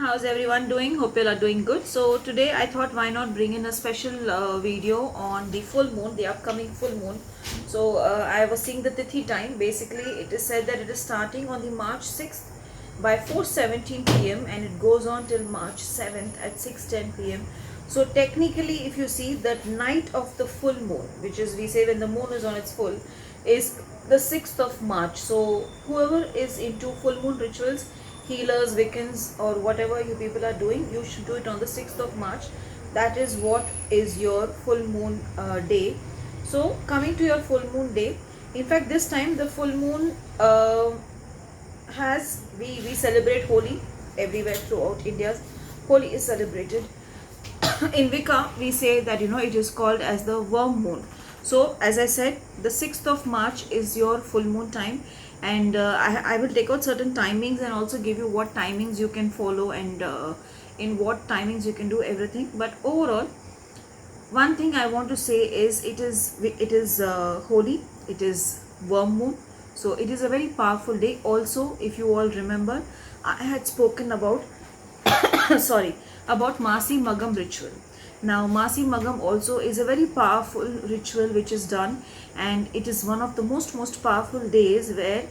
How's everyone doing? Hope you all are doing good. So today I thought why not bring in a special video on the full moon, the upcoming full moon. So I was seeing the Tithi time. Basically it is said that it is starting on the March 6th by 4:17 p.m. and it goes on till March 7th at 6:10 p.m. So technically if you see that night of the full moon, which is we say when the moon is on its full, is the 6th of March. So whoever is into full moon rituals, healers, Wiccans, or whatever you people are doing, you should do it on the 6th of March. That is what is your full moon day. So coming to your full moon day, in fact this time the full moon we celebrate Holi everywhere throughout India. Holi is celebrated. In Wicca we say that it is called as the worm moon. So as I said, the 6th of March is your full moon time, and I will take out certain timings and also give you what timings you can follow and in what timings you can do everything. But overall, one thing I want to say is it is holy, it is worm moon, so it is a very powerful day. Also, if you all remember, I had spoken about sorry, about Masi Magam ritual. Now Masi Magam also is a very powerful ritual which is done, and it is one of the most powerful days where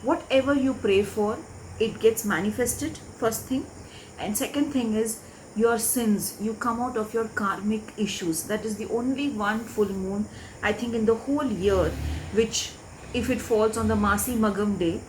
whatever you pray for, it gets manifested, first thing. And second thing is your sins, you come out of your karmic issues. That is the only one full moon I think in the whole year which, if it falls on the Masi Magam day,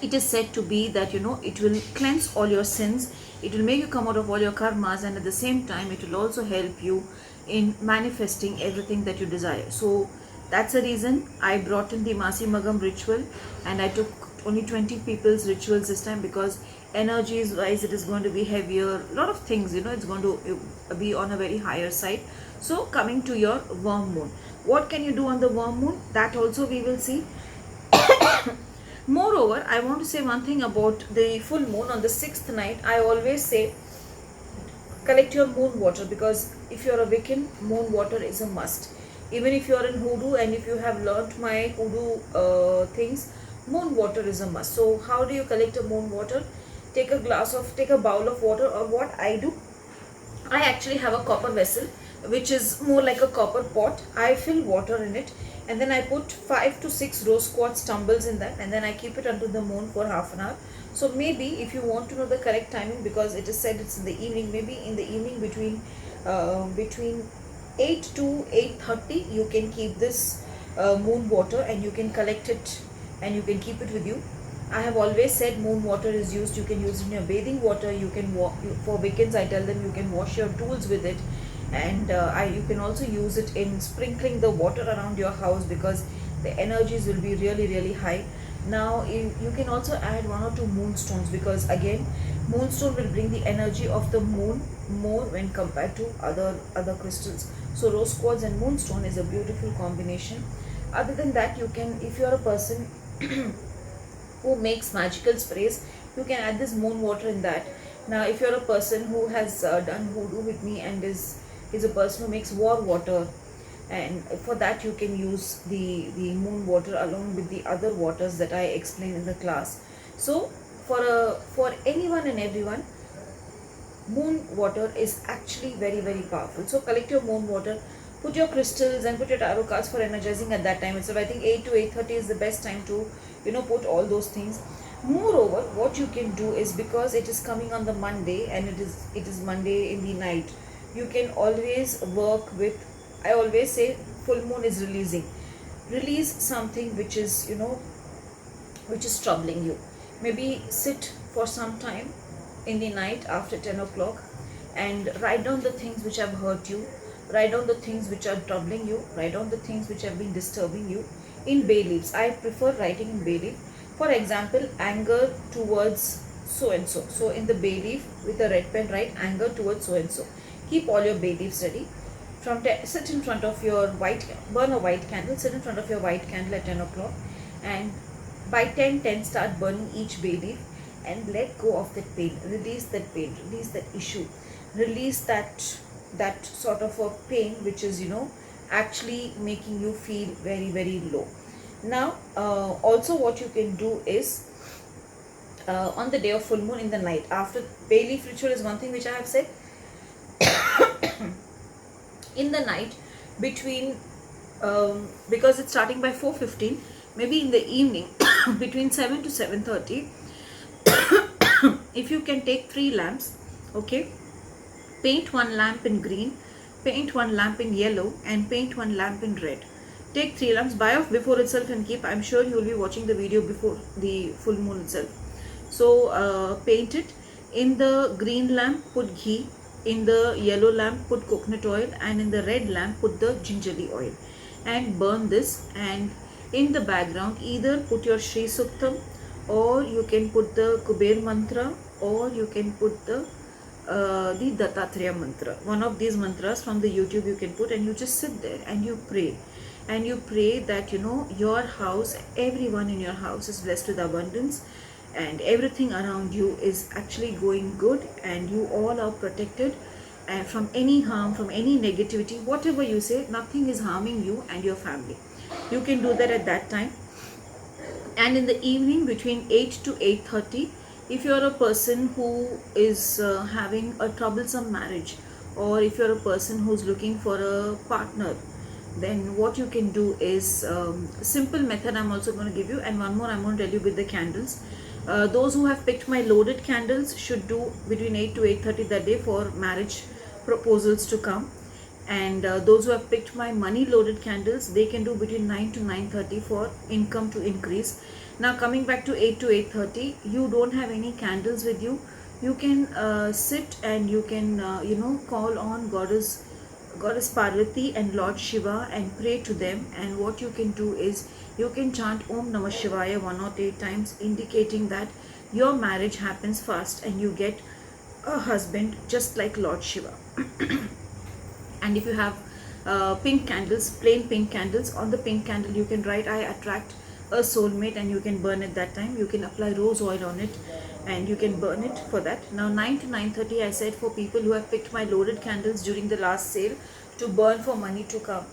it is said to be that it will cleanse all your sins, it will make you come out of all your karmas, and at the same time it will also help you in manifesting everything that you desire. So that's the reason I brought in the Masi Magam ritual, and I took only 20 people's rituals this time because energies wise it is going to be heavier, a lot of things, it's going to be on a very higher side. So coming to your worm moon, what can you do on the worm moon, that also we will see. Moreover, I want to say one thing about the full moon on the 6th night. I always say collect your moon water, because if you're a Wiccan, moon water is a must. Even if you're in hoodoo and if you have learnt my hoodoo things, moon water is a must. So how do you collect a moon water? Take a bowl of water, or what I do, I actually have a copper vessel which is more like a copper pot. I fill water in it, and then I put 5 to 6 rose quartz tumbles in that, and then I keep it under the moon for half an hour. So maybe if you want to know the correct timing, because it is said it's in the evening, maybe in the evening between 8 to 8:30 you can keep this moon water, and you can collect it and you can keep it with you. I have always said moon water is used, you can use it in your bathing water, you can for Wiccans I tell them you can wash your tools with it, and you can also use it in sprinkling the water around your house, because the energies will be really high. Now you can also add 1 or 2 moonstones, because again moonstone will bring the energy of the moon more when compared to other crystals. So rose quartz and moonstone is a beautiful combination. Other than that, you can, if you are a person who makes magical sprays, you can add this moon water in that. Now if you're a person who has done hoodoo with me and is a person who makes war water, and for that you can use the moon water along with the other waters that I explained in the class. So for anyone and everyone, moon water is actually very powerful. So collect your moon water, put your crystals and put your tarot cards for energizing at that time. So I think 8 to 8:30 is the best time to put all those things. Moreover, what you can do is, because it is coming on the Monday and it is Monday in the night, you can always work with, I always say full moon is release something which is which is troubling you. Maybe sit for some time in the night after 10 o'clock and write down the things which have hurt you, write down the things which are troubling you, write down the things which have been disturbing you in bay leaves. I prefer writing in bay leaf. For example, anger towards so and so. So in the bay leaf with a red pen, write anger towards so and so. Keep all your bay leaves ready. Sit in front of your burn a white candle, sit in front of your white candle at 10 o'clock, and by 10:10 start burning each bay leaf, and let go of that pain, release that pain, release that issue, release that sort of a pain which is actually making you feel very low. Now also what you can do is, on the day of full moon in the night. After bay leaf ritual is one thing which I have said. In the night between because it's starting by 4:15, maybe in the evening between 7 to 7:30, if you can take 3 lamps, okay, paint 1 lamp in green, paint 1 lamp in yellow, and paint 1 lamp in red. Take 3 lamps, buy off before itself and keep. I'm sure you will be watching the video before the full moon itself. So paint it. In the green lamp put ghee, in the yellow lamp put coconut oil, and in the red lamp put the gingerly oil, and burn this. And in the background either put your Shri Suktam, or you can put the Kuber mantra, or you can put the Dattatreya mantra. One of these mantras from the YouTube you can put, and you just sit there and you pray. And you pray that, you know, your house, everyone in your house is blessed with abundance, and everything around you is actually going good, and you all are protected and from any harm, from any negativity. Whatever you say, nothing is harming you and your family. You can do that at that time. And in the evening between 8 to 8:30, if you are a person who is having a troublesome marriage, or if you are a person who's looking for a partner, then what you can do is simple method I'm also going to give you, and one more I'm going to tell you with the candles. Those who have picked my loaded candles should do between 8 to 8:30 that day for marriage proposals to come. And those who have picked my money loaded candles, they can do between 9 to 9:30 for income to increase. Now coming back to 8 to 8:30, you don't have any candles with you, you can sit and you can call on Goddess Parvati and Lord Shiva and pray to them. And what you can do is you can chant Om Namah Shivaya 108 times, indicating that your marriage happens fast and you get a husband just like Lord Shiva. And if you have pink candles, plain pink candles, on the pink candle you can write I attract a soulmate, and you can burn it that time. You can apply rose oil on it and you can burn it for that. Now 9 to 9:30 I said for people who have picked my loaded candles during the last sale to burn for money to come.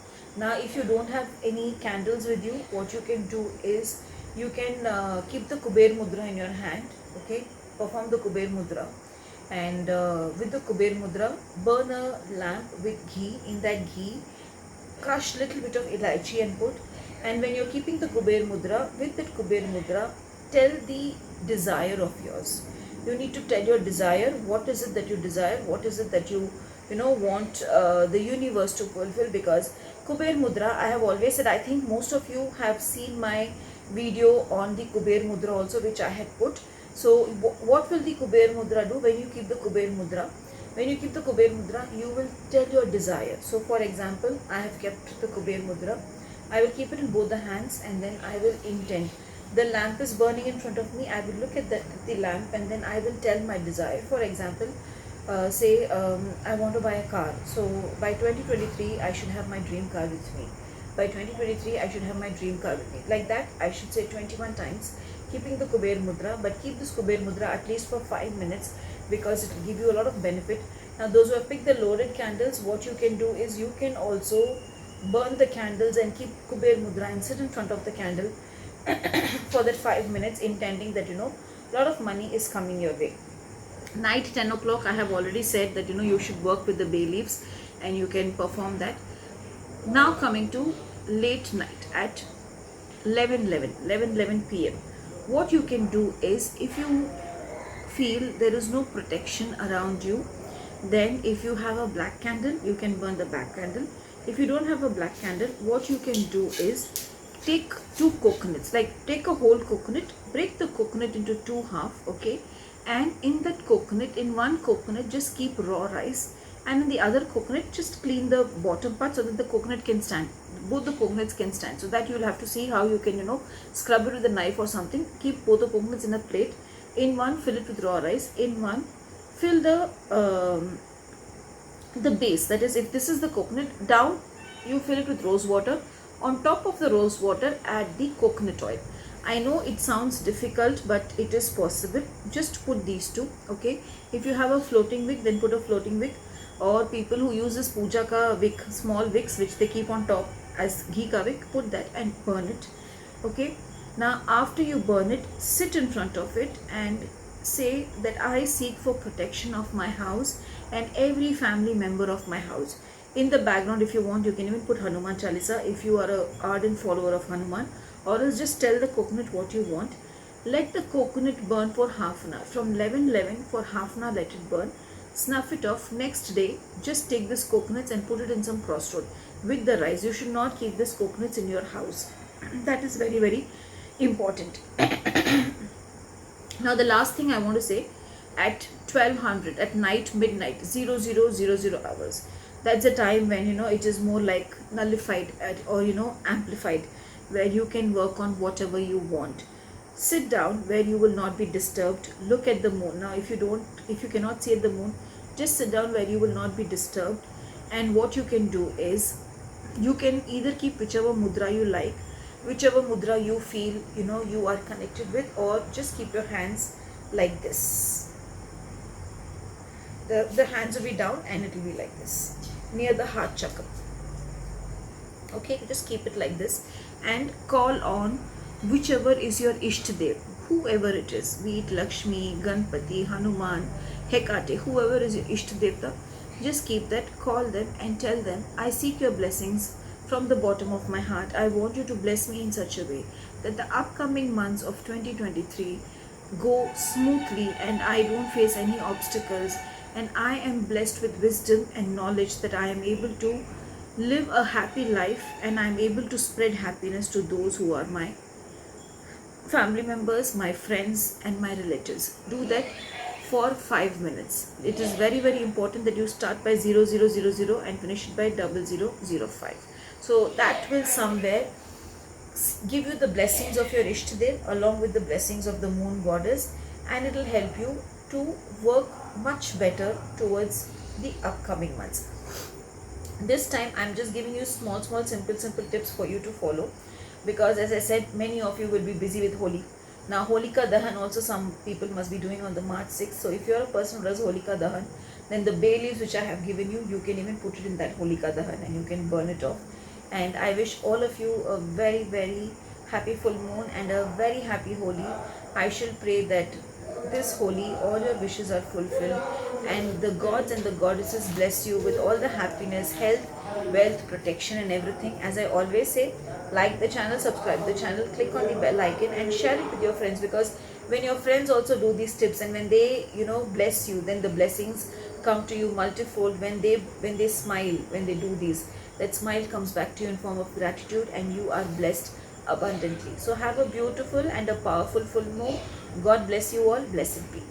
Now if you don't have any candles with you, what you can do is you can keep the Kuber Mudra in your hand, okay, perform the Kuber Mudra, and with the Kuber Mudra burn a lamp with ghee. In that ghee crush little bit of elaichi and put. And when you're keeping the Kuber Mudra, with that Kuber Mudra, tell the desire of yours. You need to tell your desire. What is it that you desire? What is it that you want the universe to fulfill? Because Kuber Mudra, I have always said, I think most of you have seen my video on the Kuber Mudra also, which I had put. So what will the Kuber Mudra do when you keep the Kuber Mudra? When you keep the Kuber Mudra, you will tell your desire. So for example, I have kept the Kuber Mudra. I will keep it in both the hands, and then I will intend. The lamp is burning in front of me. I will look at the lamp, and then I will tell my desire. For example, say I want to buy a car. So by 2023, I should have my dream car with me. By 2023, I should have my dream car with me. Like that, I should say 21 times, keeping the Kuber Mudra. But keep this Kuber Mudra at least for 5 minutes, because it will give you a lot of benefit. Now those who have picked the loaded candles, what you can do is you can also burn the candles and keep Kuber Mudra and sit in front of the candle for that 5 minutes, intending that a lot of money is coming your way. Night 10 o'clock, I have already said that you should work with the bay leaves, and you can perform that. Now coming to late night at 11 p.m. What you can do is, if you feel there is no protection around you, then if you have a black candle, you can burn the black candle. If you don't have a black candle, what you can do is take 2 coconuts, like take a whole coconut, break the coconut into 2 halves, okay, and in that coconut, in one coconut just keep raw rice, and in the other coconut just clean the bottom part so that the coconut can stand, both the coconuts can stand. So that you will have to see how you can scrub it with a knife or something. Keep both the coconuts in a plate. In one, fill it with raw rice. In one, fill the base, that is, if this is the coconut, down you fill it with rose water. On top of the rose water, add the coconut oil. I know it sounds difficult, but it is possible. Just put these 2, okay. If you have a floating wick, then put a floating wick, or people who use this puja ka wick, small wicks which they keep on top as ghee ka wick, put that and burn it, okay. Now after you burn it, sit in front of it and say that I seek for protection of my house and every family member of my house. In the background, if you want, you can even put Hanuman Chalisa if you are a ardent follower of Hanuman, or else just tell the coconut what you want. Let the coconut burn for half an hour. From 11:11 for half an hour, let it burn. Snuff it off. Next day, just take this coconuts and put it in some crossroad with the rice. You should not keep this coconuts in your house. That is very, very important. Now the last thing I want to say, at 1200 at night, midnight, 0000 hours, that's the time when it is more like nullified or amplified, where you can work on whatever you want. Sit down where you will not be disturbed. Look at the moon. Now if you cannot see at the moon, just sit down where you will not be disturbed. And what you can do is, you can either keep whichever mudra you like, whichever mudra you feel you are connected with, or just keep your hands like this. The hands will be down and it will be like this, near the heart chakra. Okay, just keep it like this and call on whichever is your Ishtadev, whoever it is, be it Lakshmi, Ganpati, Hanuman, Hekate, whoever is your Ishtadevta. Just keep that, call them and tell them, I seek your blessings from the bottom of my heart. I want you to bless me in such a way that the upcoming months of 2023 go smoothly and I don't face any obstacles, and I am blessed with wisdom and knowledge that I am able to live a happy life and I am able to spread happiness to those who are my family members, my friends and my relatives. Do that for 5 minutes. It is very, very important that you start by 0000 and finish it by 0005. So that will somewhere give you the blessings of your Ishtadev along with the blessings of the moon goddess, and it will help you to work much better towards the upcoming months. This time I'm just giving you small simple tips for you to follow, because as I said, many of you will be busy with Holi. Now Holika Dahan also some people must be doing on the March 6th. So if you are a person who does Holika Dahan, then the bay leaves which I have given you, you can even put it in that Holika Dahan and you can burn it off. And I wish all of you a very, very happy full moon and a very happy Holi. I shall pray that this Holi all your wishes are fulfilled and the gods and the goddesses bless you with all the happiness, health, wealth, protection and everything. As I always say, like the channel, subscribe the channel, click on the bell icon and share it with your friends, because when your friends also do these tips and when they bless you, then the blessings come to you multifold. When they smile, when they do these, that smile comes back to you in form of gratitude and you are blessed abundantly. So have a beautiful and a powerful full moon. God bless you all. Blessed be.